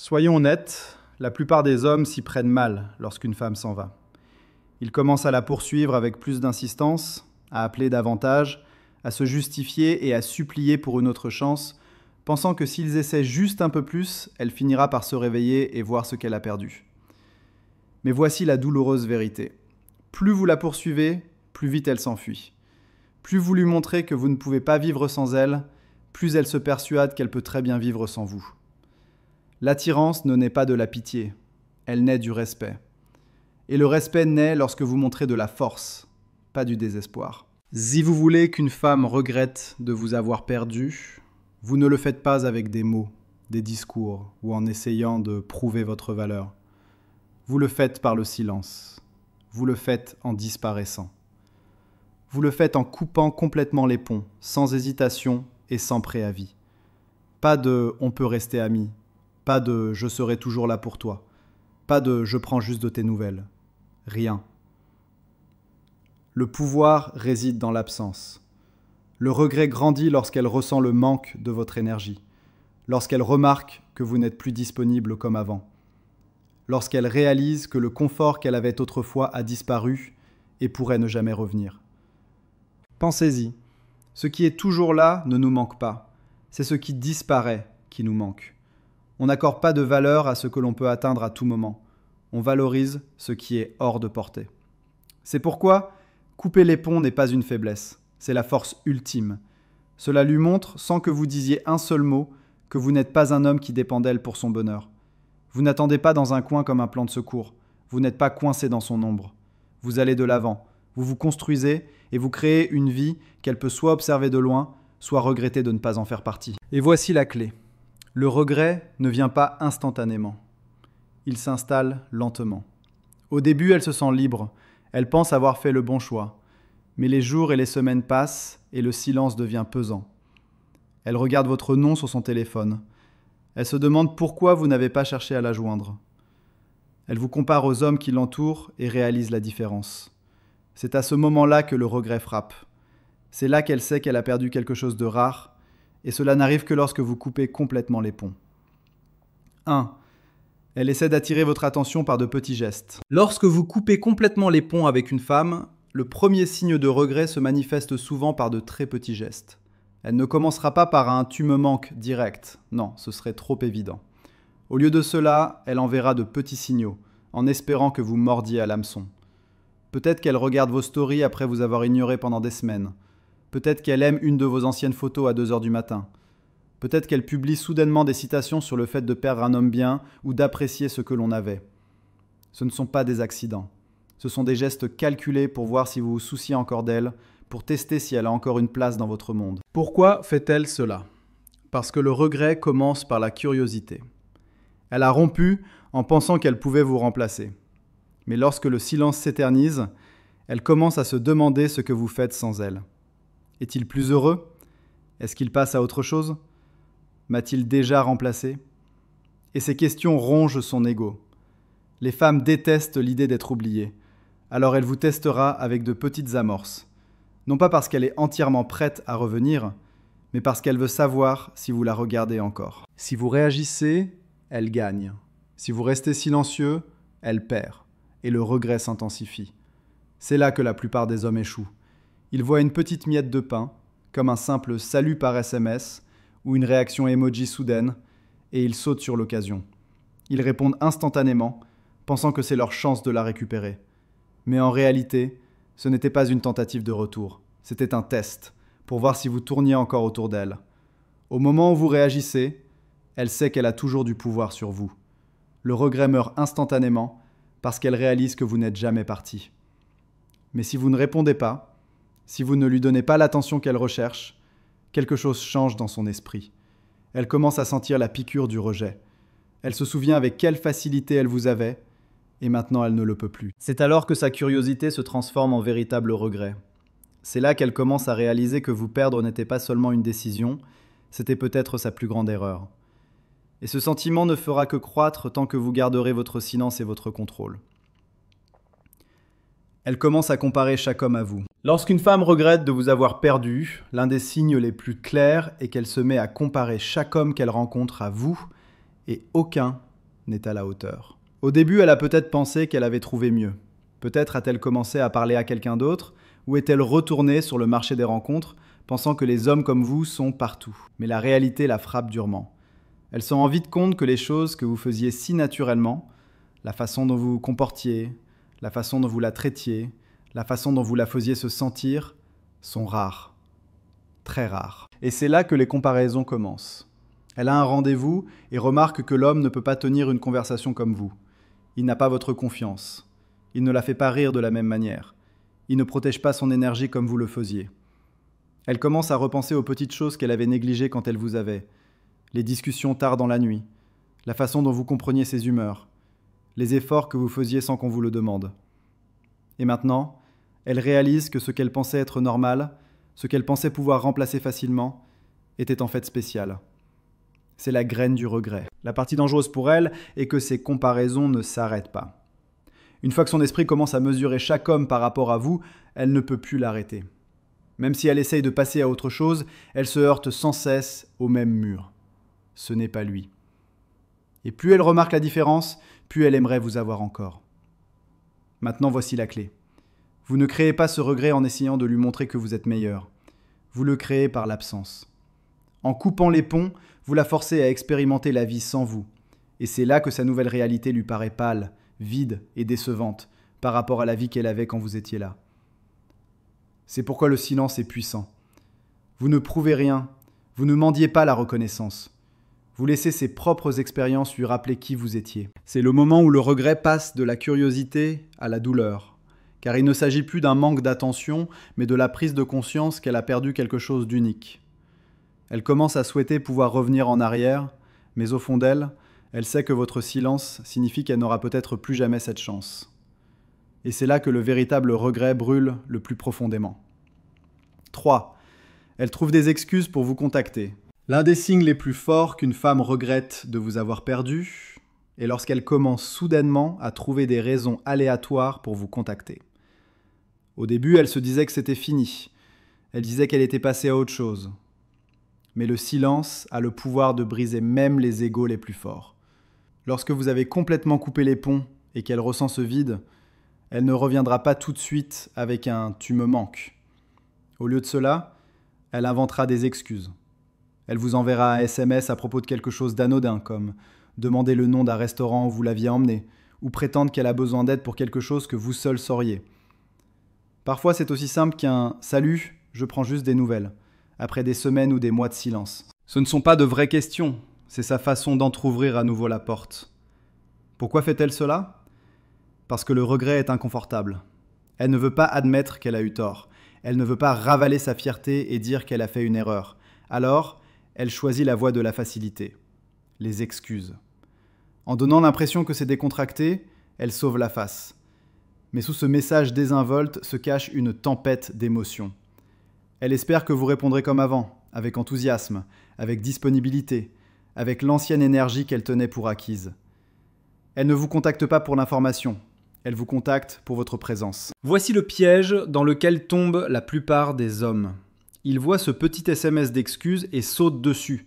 Soyons honnêtes, la plupart des hommes s'y prennent mal lorsqu'une femme s'en va. Ils commencent à la poursuivre avec plus d'insistance, à appeler davantage, à se justifier et à supplier pour une autre chance, pensant que s'ils essaient juste un peu plus, elle finira par se réveiller et voir ce qu'elle a perdu. Mais voici la douloureuse vérité. Plus vous la poursuivez, plus vite elle s'enfuit. Plus vous lui montrez que vous ne pouvez pas vivre sans elle, plus elle se persuade qu'elle peut très bien vivre sans vous. L'attirance ne naît pas de la pitié, elle naît du respect. Et le respect naît lorsque vous montrez de la force, pas du désespoir. Si vous voulez qu'une femme regrette de vous avoir perdu, vous ne le faites pas avec des mots, des discours ou en essayant de prouver votre valeur. Vous le faites par le silence. Vous le faites en disparaissant. Vous le faites en coupant complètement les ponts, sans hésitation et sans préavis. Pas de « on peut rester amis », pas de « je serai toujours là pour toi », pas de « je prends juste de tes nouvelles ». Rien. Le pouvoir réside dans l'absence. Le regret grandit lorsqu'elle ressent le manque de votre énergie, lorsqu'elle remarque que vous n'êtes plus disponible comme avant, lorsqu'elle réalise que le confort qu'elle avait autrefois a disparu et pourrait ne jamais revenir. Pensez-y, ce qui est toujours là ne nous manque pas, c'est ce qui disparaît qui nous manque. On n'accorde pas de valeur à ce que l'on peut atteindre à tout moment, on valorise ce qui est hors de portée. C'est pourquoi couper les ponts n'est pas une faiblesse, c'est la force ultime. Cela lui montre, sans que vous disiez un seul mot, que vous n'êtes pas un homme qui dépend d'elle pour son bonheur. Vous n'attendez pas dans un coin comme un plan de secours. Vous n'êtes pas coincé dans son ombre. Vous allez de l'avant. Vous vous construisez et vous créez une vie qu'elle peut soit observer de loin, soit regretter de ne pas en faire partie. Et voici la clé. Le regret ne vient pas instantanément. Il s'installe lentement. Au début, elle se sent libre. Elle pense avoir fait le bon choix. Mais les jours et les semaines passent et le silence devient pesant. Elle regarde votre nom sur son téléphone. Elle se demande pourquoi vous n'avez pas cherché à la joindre. Elle vous compare aux hommes qui l'entourent et réalise la différence. C'est à ce moment-là que le regret frappe. C'est là qu'elle sait qu'elle a perdu quelque chose de rare, et cela n'arrive que lorsque vous coupez complètement les ponts. 1. Elle essaie d'attirer votre attention par de petits gestes. Lorsque vous coupez complètement les ponts avec une femme, le premier signe de regret se manifeste souvent par de très petits gestes. Elle ne commencera pas par un « tu me manques » direct, non, ce serait trop évident. Au lieu de cela, elle enverra de petits signaux, en espérant que vous mordiez à l'hameçon. Peut-être qu'elle regarde vos stories après vous avoir ignoré pendant des semaines. Peut-être qu'elle aime une de vos anciennes photos à 2h du matin. Peut-être qu'elle publie soudainement des citations sur le fait de perdre un homme bien ou d'apprécier ce que l'on avait. Ce ne sont pas des accidents. Ce sont des gestes calculés pour voir si vous vous souciez encore d'elle, pour tester si elle a encore une place dans votre monde. Pourquoi fait-elle cela ? Parce que le regret commence par la curiosité. Elle a rompu en pensant qu'elle pouvait vous remplacer. Mais lorsque le silence s'éternise, elle commence à se demander ce que vous faites sans elle. Est-il plus heureux ? Est-ce qu'il passe à autre chose ? M'a-t-il déjà remplacé ? Et ces questions rongent son ego. Les femmes détestent l'idée d'être oubliées. Alors elle vous testera avec de petites amorces. Non pas parce qu'elle est entièrement prête à revenir, mais parce qu'elle veut savoir si vous la regardez encore. Si vous réagissez, elle gagne. Si vous restez silencieux, elle perd. Et le regret s'intensifie. C'est là que la plupart des hommes échouent. Ils voient une petite miette de pain, comme un simple salut par SMS ou une réaction emoji soudaine, et ils sautent sur l'occasion. Ils répondent instantanément, pensant que c'est leur chance de la récupérer. Mais en réalité, ce n'était pas une tentative de retour. C'était un test, pour voir si vous tourniez encore autour d'elle. Au moment où vous réagissez, elle sait qu'elle a toujours du pouvoir sur vous. Le regret meurt instantanément, parce qu'elle réalise que vous n'êtes jamais parti. Mais si vous ne répondez pas, si vous ne lui donnez pas l'attention qu'elle recherche, quelque chose change dans son esprit. Elle commence à sentir la piqûre du rejet. Elle se souvient avec quelle facilité elle vous avait, et maintenant elle ne le peut plus. C'est alors que sa curiosité se transforme en véritable regret. C'est là qu'elle commence à réaliser que vous perdre n'était pas seulement une décision, c'était peut-être sa plus grande erreur. Et ce sentiment ne fera que croître tant que vous garderez votre silence et votre contrôle. Elle commence à comparer chaque homme à vous. Lorsqu'une femme regrette de vous avoir perdu, l'un des signes les plus clairs est qu'elle se met à comparer chaque homme qu'elle rencontre à vous, et aucun n'est à la hauteur. Au début, elle a peut-être pensé qu'elle avait trouvé mieux. Peut-être a-t-elle commencé à parler à quelqu'un d'autre, ou est-elle retournée sur le marché des rencontres, pensant que les hommes comme vous sont partout. Mais la réalité la frappe durement. Elle se rend vite compte que les choses que vous faisiez si naturellement, la façon dont vous vous comportiez, la façon dont vous la traitiez, la façon dont vous la faisiez se sentir, sont rares. Très rares. Et c'est là que les comparaisons commencent. Elle a un rendez-vous et remarque que l'homme ne peut pas tenir une conversation comme vous. Il n'a pas votre confiance. Il ne la fait pas rire de la même manière. Il ne protège pas son énergie comme vous le faisiez. Elle commence à repenser aux petites choses qu'elle avait négligées quand elle vous avait. Les discussions tard dans la nuit, la façon dont vous compreniez ses humeurs, les efforts que vous faisiez sans qu'on vous le demande. Et maintenant, elle réalise que ce qu'elle pensait être normal, ce qu'elle pensait pouvoir remplacer facilement, était en fait spécial. C'est la graine du regret. La partie dangereuse pour elle est que ces comparaisons ne s'arrêtent pas. Une fois que son esprit commence à mesurer chaque homme par rapport à vous, elle ne peut plus l'arrêter. Même si elle essaye de passer à autre chose, elle se heurte sans cesse au même mur. Ce n'est pas lui. Et plus elle remarque la différence, plus elle aimerait vous avoir encore. Maintenant, voici la clé. Vous ne créez pas ce regret en essayant de lui montrer que vous êtes meilleur. Vous le créez par l'absence. En coupant les ponts, vous la forcez à expérimenter la vie sans vous. Et c'est là que sa nouvelle réalité lui paraît pâle, vide et décevante par rapport à la vie qu'elle avait quand vous étiez là. C'est pourquoi le silence est puissant. Vous ne prouvez rien, vous ne mendiez pas la reconnaissance. Vous laissez ses propres expériences lui rappeler qui vous étiez. C'est le moment où le regret passe de la curiosité à la douleur. Car il ne s'agit plus d'un manque d'attention, mais de la prise de conscience qu'elle a perdu quelque chose d'unique. Elle commence à souhaiter pouvoir revenir en arrière, mais au fond d'elle, elle sait que votre silence signifie qu'elle n'aura peut-être plus jamais cette chance. Et c'est là que le véritable regret brûle le plus profondément. 3. Elle trouve des excuses pour vous contacter. L'un des signes les plus forts qu'une femme regrette de vous avoir perdu est lorsqu'elle commence soudainement à trouver des raisons aléatoires pour vous contacter. Au début, elle se disait que c'était fini. Elle disait qu'elle était passée à autre chose. Mais le silence a le pouvoir de briser même les égos les plus forts. Lorsque vous avez complètement coupé les ponts et qu'elle ressent ce vide, elle ne reviendra pas tout de suite avec un « tu me manques ». Au lieu de cela, elle inventera des excuses. Elle vous enverra un SMS à propos de quelque chose d'anodin, comme demander le nom d'un restaurant où vous l'aviez emmené, ou prétendre qu'elle a besoin d'aide pour quelque chose que vous seul sauriez. Parfois, c'est aussi simple qu'un « Salut, je prends juste des nouvelles », après des semaines ou des mois de silence. Ce ne sont pas de vraies questions, c'est sa façon d'entrouvrir à nouveau la porte. Pourquoi fait-elle cela ? Parce que le regret est inconfortable. Elle ne veut pas admettre qu'elle a eu tort. Elle ne veut pas ravaler sa fierté et dire qu'elle a fait une erreur. Alors, elle choisit la voie de la facilité, les excuses. En donnant l'impression que c'est décontracté, elle sauve la face. Mais sous ce message désinvolte se cache une tempête d'émotions. Elle espère que vous répondrez comme avant, avec enthousiasme, avec disponibilité, avec l'ancienne énergie qu'elle tenait pour acquise. Elle ne vous contacte pas pour l'information, elle vous contacte pour votre présence. Voici le piège dans lequel tombent la plupart des hommes. Ils voient ce petit SMS d'excuses et sautent dessus.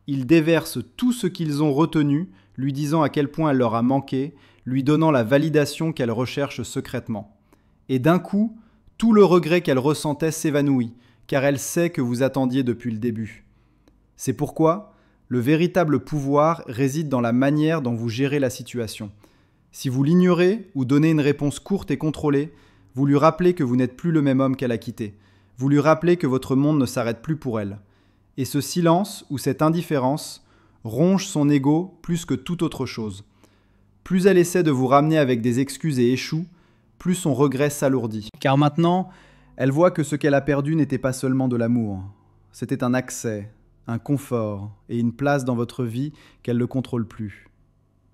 Ils déversent tout ce qu'ils ont retenu, lui disant à quel point elle leur a manqué, lui donnant la validation qu'elle recherche secrètement. Et d'un coup, tout le regret qu'elle ressentait s'évanouit, car elle sait que vous attendiez depuis le début. C'est pourquoi le véritable pouvoir réside dans la manière dont vous gérez la situation. Si vous l'ignorez ou donnez une réponse courte et contrôlée, vous lui rappelez que vous n'êtes plus le même homme qu'elle a quitté. Vous lui rappelez que votre monde ne s'arrête plus pour elle. Et ce silence ou cette indifférence ronge son ego plus que toute autre chose. Plus elle essaie de vous ramener avec des excuses et échoue, plus son regret s'alourdit. Car maintenant, elle voit que ce qu'elle a perdu n'était pas seulement de l'amour. C'était un accès, un confort et une place dans votre vie qu'elle ne contrôle plus.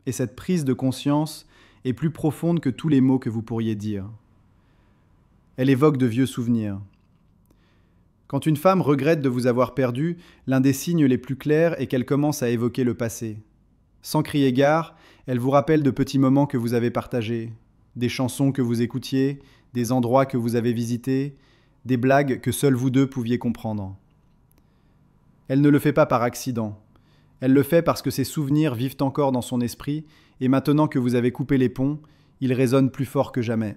Et cette prise de conscience est plus profonde que tous les mots que vous pourriez dire. Elle évoque de vieux souvenirs. Quand une femme regrette de vous avoir perdu, l'un des signes les plus clairs est qu'elle commence à évoquer le passé. Sans crier gare, elle vous rappelle de petits moments que vous avez partagés, des chansons que vous écoutiez, des endroits que vous avez visités, des blagues que seuls vous deux pouviez comprendre. Elle ne le fait pas par accident. Elle le fait parce que ses souvenirs vivent encore dans son esprit, et maintenant que vous avez coupé les ponts, ils résonnent plus fort que jamais.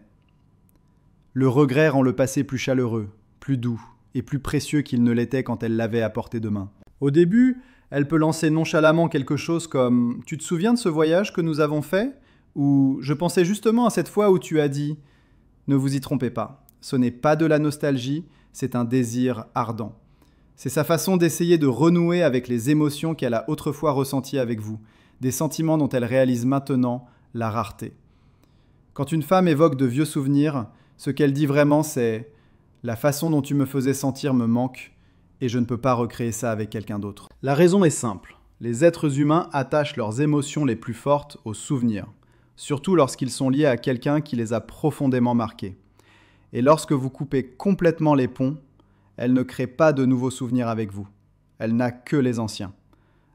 Le regret rend le passé plus chaleureux, plus doux et plus précieux qu'il ne l'était quand elle l'avait à portée de main. Au début, elle peut lancer nonchalamment quelque chose comme « Tu te souviens de ce voyage que nous avons fait ?» ou « Je pensais justement à cette fois où tu as dit… » Ne vous y trompez pas, ce n'est pas de la nostalgie, c'est un désir ardent. C'est sa façon d'essayer de renouer avec les émotions qu'elle a autrefois ressenties avec vous, des sentiments dont elle réalise maintenant la rareté. Quand une femme évoque de vieux souvenirs, ce qu'elle dit vraiment c'est « La façon dont tu me faisais sentir me manque et je ne peux pas recréer ça avec quelqu'un d'autre. » La raison est simple. Les êtres humains attachent leurs émotions les plus fortes aux souvenirs, surtout lorsqu'ils sont liés à quelqu'un qui les a profondément marqués. Et lorsque vous coupez complètement les ponts, elle ne crée pas de nouveaux souvenirs avec vous. Elle n'a que les anciens.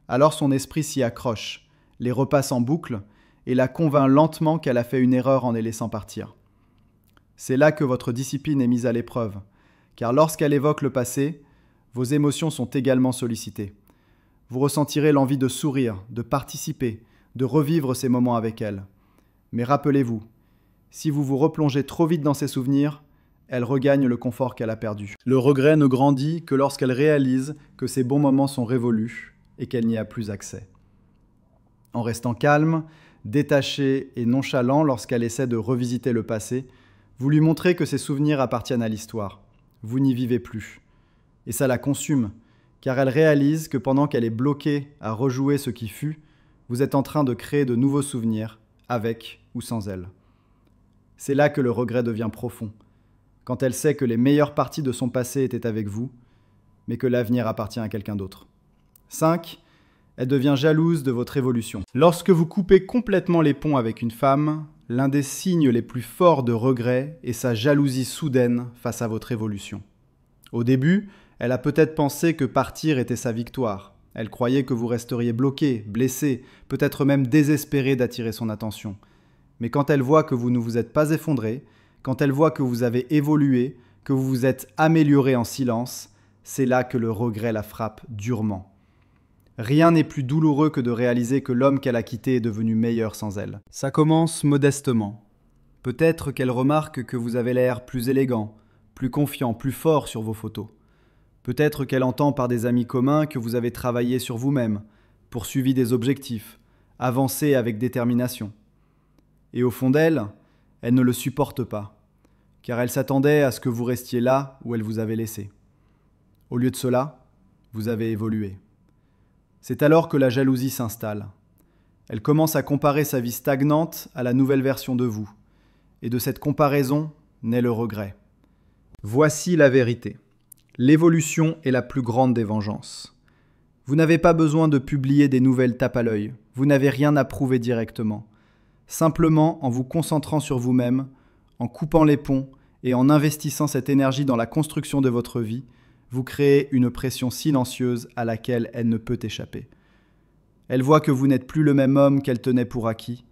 Alors son esprit s'y accroche, les repasse en boucle et la convainc lentement qu'elle a fait une erreur en les laissant partir. C'est là que votre discipline est mise à l'épreuve, car lorsqu'elle évoque le passé, vos émotions sont également sollicitées. Vous ressentirez l'envie de sourire, de participer, de revivre ces moments avec elle. Mais rappelez-vous, si vous vous replongez trop vite dans ses souvenirs, elle regagne le confort qu'elle a perdu. Le regret ne grandit que lorsqu'elle réalise que ces bons moments sont révolus et qu'elle n'y a plus accès. En restant calme, détaché et nonchalant lorsqu'elle essaie de revisiter le passé, vous lui montrez que ses souvenirs appartiennent à l'histoire. Vous n'y vivez plus. Et ça la consume, car elle réalise que pendant qu'elle est bloquée à rejouer ce qui fut, vous êtes en train de créer de nouveaux souvenirs, avec ou sans elle. C'est là que le regret devient profond, quand elle sait que les meilleures parties de son passé étaient avec vous, mais que l'avenir appartient à quelqu'un d'autre. 5. Elle devient jalouse de votre évolution. Lorsque vous coupez complètement les ponts avec une femme, l'un des signes les plus forts de regret est sa jalousie soudaine face à votre évolution. Au début, elle a peut-être pensé que partir était sa victoire. Elle croyait que vous resteriez bloqué, blessé, peut-être même désespéré d'attirer son attention. Mais quand elle voit que vous ne vous êtes pas effondré, quand elle voit que vous avez évolué, que vous vous êtes amélioré en silence, c'est là que le regret la frappe durement. Rien n'est plus douloureux que de réaliser que l'homme qu'elle a quitté est devenu meilleur sans elle. Ça commence modestement. Peut-être qu'elle remarque que vous avez l'air plus élégant, plus confiant, plus fort sur vos photos. Peut-être qu'elle entend par des amis communs que vous avez travaillé sur vous-même, poursuivi des objectifs, avancé avec détermination. Et au fond d'elle, elle ne le supporte pas, car elle s'attendait à ce que vous restiez là où elle vous avait laissé. Au lieu de cela, vous avez évolué. C'est alors que la jalousie s'installe. Elle commence à comparer sa vie stagnante à la nouvelle version de vous. Et de cette comparaison naît le regret. Voici la vérité. L'évolution est la plus grande des vengeances. Vous n'avez pas besoin de publier des nouvelles tapes à l'œil. Vous n'avez rien à prouver directement. Simplement en vous concentrant sur vous-même, en coupant les ponts et en investissant cette énergie dans la construction de votre vie, vous créez une pression silencieuse à laquelle elle ne peut échapper. Elle voit que vous n'êtes plus le même homme qu'elle tenait pour acquis,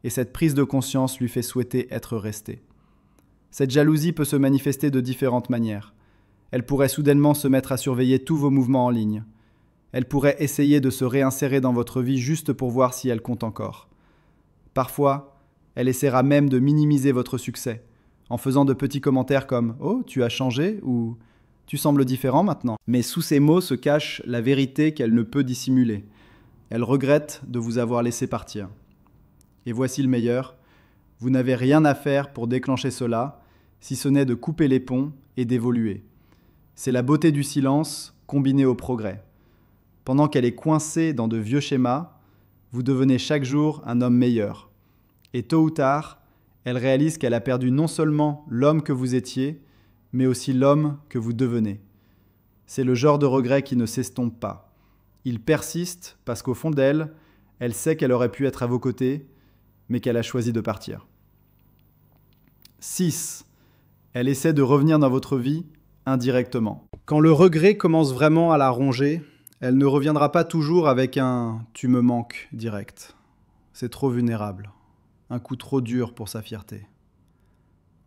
et cette prise de conscience lui fait souhaiter être resté. Cette jalousie peut se manifester de différentes manières. Elle pourrait soudainement se mettre à surveiller tous vos mouvements en ligne. Elle pourrait essayer de se réinsérer dans votre vie juste pour voir si elle compte encore. Parfois, elle essaiera même de minimiser votre succès, en faisant de petits commentaires comme « Oh, tu as changé » ou « Tu sembles différent maintenant ». Mais sous ces mots se cache la vérité qu'elle ne peut dissimuler. Elle regrette de vous avoir laissé partir. Et voici le meilleur, vous n'avez rien à faire pour déclencher cela, si ce n'est de couper les ponts et d'évoluer. C'est la beauté du silence combinée au progrès. Pendant qu'elle est coincée dans de vieux schémas, vous devenez chaque jour un homme meilleur. Et tôt ou tard, elle réalise qu'elle a perdu non seulement l'homme que vous étiez, mais aussi l'homme que vous devenez. C'est le genre de regret qui ne s'estompe pas. Il persiste parce qu'au fond d'elle, elle sait qu'elle aurait pu être à vos côtés, mais qu'elle a choisi de partir. 6. Elle essaie de revenir dans votre vie indirectement. Quand le regret commence vraiment à la ronger, elle ne reviendra pas toujours avec un « tu me manques » direct. C'est trop vulnérable, un coup trop dur pour sa fierté.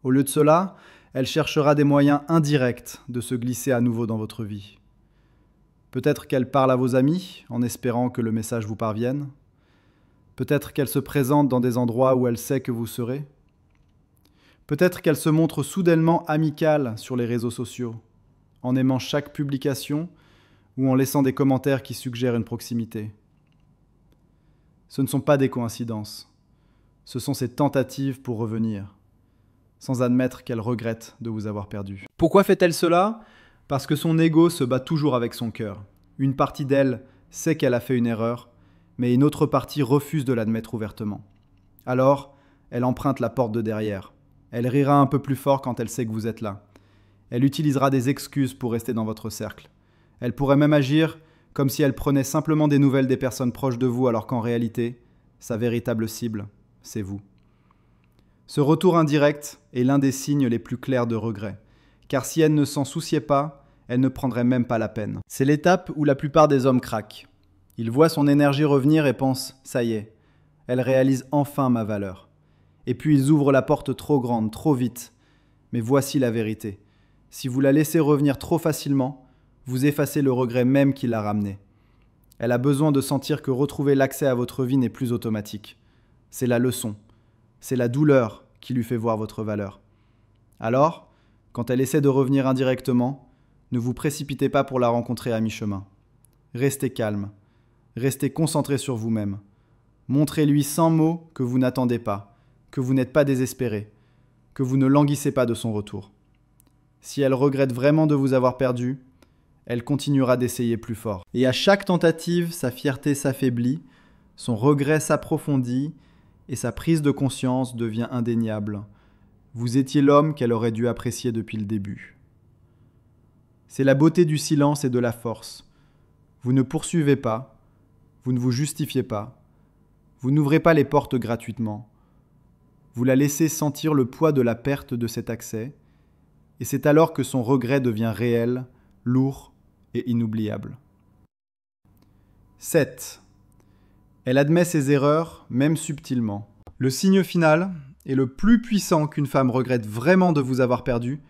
Au lieu de cela, elle cherchera des moyens indirects de se glisser à nouveau dans votre vie. Peut-être qu'elle parle à vos amis en espérant que le message vous parvienne. Peut-être qu'elle se présente dans des endroits où elle sait que vous serez. Peut-être qu'elle se montre soudainement amicale sur les réseaux sociaux, en aimant chaque publication ou en laissant des commentaires qui suggèrent une proximité. Ce ne sont pas des coïncidences, ce sont ses tentatives pour revenir, sans admettre qu'elle regrette de vous avoir perdu. Pourquoi fait-elle cela ? Parce que son ego se bat toujours avec son cœur. Une partie d'elle sait qu'elle a fait une erreur, mais une autre partie refuse de l'admettre ouvertement. Alors, elle emprunte la porte de derrière. Elle rira un peu plus fort quand elle sait que vous êtes là. Elle utilisera des excuses pour rester dans votre cercle. Elle pourrait même agir comme si elle prenait simplement des nouvelles des personnes proches de vous, alors qu'en réalité, sa véritable cible, c'est vous. Ce retour indirect est l'un des signes les plus clairs de regret. Car si elle ne s'en souciait pas, elle ne prendrait même pas la peine. C'est l'étape où la plupart des hommes craquent. Ils voient son énergie revenir et pensent « ça y est, elle réalise enfin ma valeur ». Et puis ils ouvrent la porte trop grande, trop vite. Mais voici la vérité. Si vous la laissez revenir trop facilement, vous effacez le regret même qui l'a ramenée. Elle a besoin de sentir que retrouver l'accès à votre vie n'est plus automatique. C'est la leçon. C'est la douleur qui lui fait voir votre valeur. Alors, quand elle essaie de revenir indirectement, ne vous précipitez pas pour la rencontrer à mi-chemin. Restez calme. Restez concentré sur vous-même. Montrez-lui sans mots que vous n'attendez pas, que vous n'êtes pas désespéré, que vous ne languissez pas de son retour. Si elle regrette vraiment de vous avoir perdu, elle continuera d'essayer plus fort. Et à chaque tentative, sa fierté s'affaiblit, son regret s'approfondit et sa prise de conscience devient indéniable. Vous étiez l'homme qu'elle aurait dû apprécier depuis le début. C'est la beauté du silence et de la force. Vous ne poursuivez pas, vous ne vous justifiez pas, vous n'ouvrez pas les portes gratuitement. Vous la laissez sentir le poids de la perte de cet accès, et c'est alors que son regret devient réel, lourd et inoubliable. 7. Elle admet ses erreurs, même subtilement. Le signe final, et le plus puissant qu'une femme regrette vraiment de vous avoir perdu,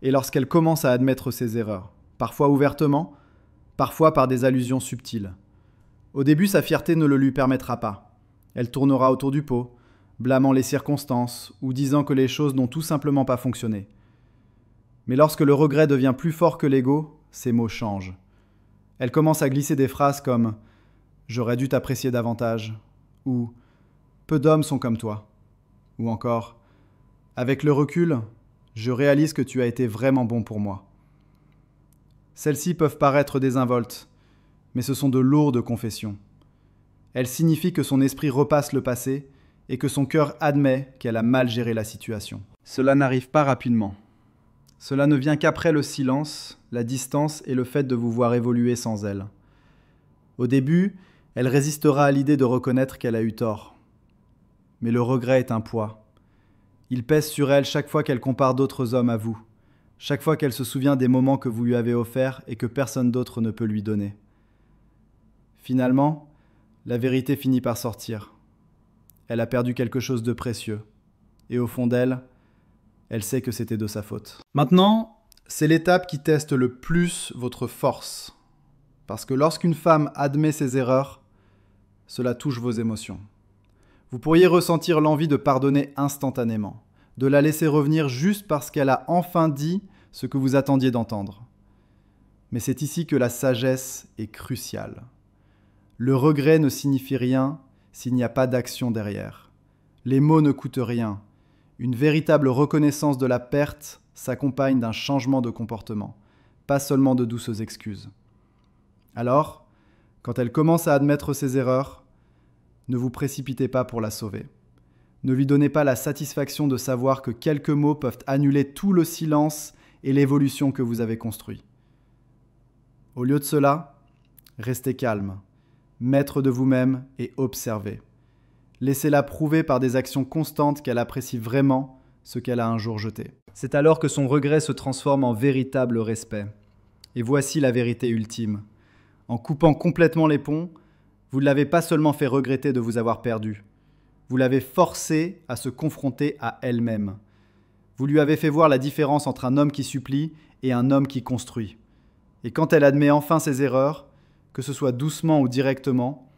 est lorsqu'elle commence à admettre ses erreurs, parfois ouvertement, parfois par des allusions subtiles. Au début, sa fierté ne le lui permettra pas. Elle tournera autour du pot, blâmant les circonstances ou disant que les choses n'ont tout simplement pas fonctionné. Mais lorsque le regret devient plus fort que l'ego, ses mots changent. Elle commence à glisser des phrases comme « J'aurais dû t'apprécier davantage » ou « Peu d'hommes sont comme toi » ou encore « Avec le recul, je réalise que tu as été vraiment bon pour moi ». Celles-ci peuvent paraître désinvoltes, mais ce sont de lourdes confessions. Elles signifient que son esprit repasse le passé et que son cœur admet qu'elle a mal géré la situation. Cela n'arrive pas rapidement. Cela ne vient qu'après le silence, la distance et le fait de vous voir évoluer sans elle. Au début, elle résistera à l'idée de reconnaître qu'elle a eu tort. Mais le regret est un poids. Il pèse sur elle chaque fois qu'elle compare d'autres hommes à vous, chaque fois qu'elle se souvient des moments que vous lui avez offerts et que personne d'autre ne peut lui donner. Finalement, la vérité finit par sortir. Elle a perdu quelque chose de précieux. Et au fond d'elle, elle sait que c'était de sa faute. Maintenant, c'est l'étape qui teste le plus votre force. Parce que lorsqu'une femme admet ses erreurs, cela touche vos émotions. Vous pourriez ressentir l'envie de pardonner instantanément, de la laisser revenir juste parce qu'elle a enfin dit ce que vous attendiez d'entendre. Mais c'est ici que la sagesse est cruciale. Le regret ne signifie rien s'il n'y a pas d'action derrière. Les mots ne coûtent rien. Une véritable reconnaissance de la perte s'accompagne d'un changement de comportement, pas seulement de douces excuses. Alors, quand elle commence à admettre ses erreurs, ne vous précipitez pas pour la sauver. Ne lui donnez pas la satisfaction de savoir que quelques mots peuvent annuler tout le silence et l'évolution que vous avez construit. Au lieu de cela, restez calme, maître de vous-même et observez. Laissez-la prouver par des actions constantes qu'elle apprécie vraiment ce qu'elle a un jour jeté. C'est alors que son regret se transforme en véritable respect. Et voici la vérité ultime. En coupant complètement les ponts, vous ne l'avez pas seulement fait regretter de vous avoir perdu. Vous l'avez forcée à se confronter à elle-même. Vous lui avez fait voir la différence entre un homme qui supplie et un homme qui construit. Et quand elle admet enfin ses erreurs, que ce soit doucement ou directement,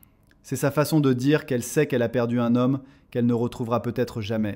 c'est sa façon de dire qu'elle sait qu'elle a perdu un homme qu'elle ne retrouvera peut-être jamais.